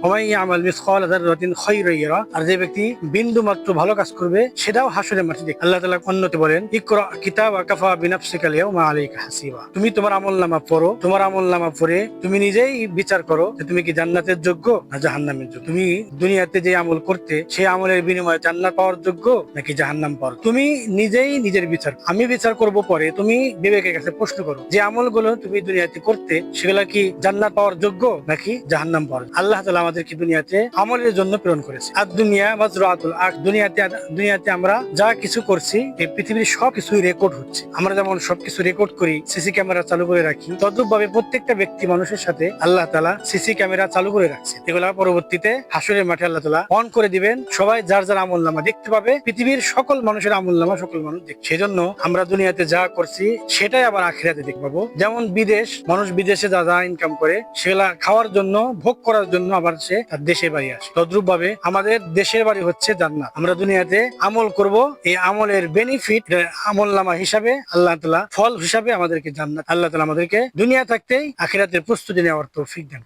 ওমাই Yamal মিসকাল যাররাতিন খায়রান ইয়ারা, আর যে ব্যক্তি বিন্দু মাত্র ভালো কাজ করবে সেটাও হাসরের মাঠে দেখবে। আল্লাহ তাআলা অন্যতে বলেন, ইকরা কিতাবা কাফা বিনাফসিকা আল-ইয়াওমা আলাইকা হাসিবা। তুমি তোমার আমলনামা পড়ো, তোমার আমলনামা পড়ে তুমি নিজেই বিচার করো যে তুমি কি জান্নাতের যোগ্য না জাহান্নামের যোগ্য। তুমি দুনিয়াতে যে আমল করতে সেই আমলের বিনিময়ে জান্নাত পাওয়ার যোগ্য নাকি জাহান্নাম পাওয়ার। তুমি নিজেই নিজের বিচার, আমি বিচার করব পরে। তুমি বিবেকের কাছে প্রশ্ন করো যে আমলগুলো তুমি দুনিয়াতে করতে সেগুলা কি জান্নাত পাওয়ার যোগ্য নাকি জাহান্নাম পাওয়ার। আল্লাহ তাআলা আমাদেরকে দুনিয়াতে আমলের জন্য প্রেরণ করেছে। আর দুনিয়া মাজরাতুল আখ, দুনিয়াতে আমরা যা কিছু করছি এই পৃথিবীর সবকিছুই রেকর্ড হচ্ছে। আমরা যেমন সবকিছু রেকর্ড করি, সিসি ক্যামেরা চালু করে রাখি, তদ্রুপ ভাবে প্রত্যেকটা ব্যক্তি মানুষের সাথে আল্লাহ তাআলা সিসি ক্যামেরা চালু করে রাখছে। এগুলা পরবর্তীতে হাসরের মাঠে আল্লাহ তাআলা অন করে দিবেন, সবাই যার যার আমলনামা দেখতে পাবে। পৃথিবীর সকল মানুষের আমলনামা সকল মানুষ দেখবে। সেজন্য আমরা দুনিয়াতে যা করছি সেটাই আবার আখিরাতে দেখতে পাবো। যেমন মানুষ বিদেশে যা যা ইনকাম করে সেগুলা খাওয়ার জন্য, ভোগ করার জন্য আবার সে তার দেশের বাড়ি আসে। তদ্রুপ ভাবে আমাদের দেশের বাড়ি হচ্ছে জান্নাত। আমরা দুনিয়াতে আমল করব, এই আমলের বেনিফিট আমলনামা হিসাবে আল্লাহ তাআলা ফল হিসাবে আমাদেরকে জান্নাত, আল্লাহ তাআলা আমাদেরকে দুনিয়া থাকতেই আখিরাতের প্রস্তুতি নেওয়ার তৌফিক দেন।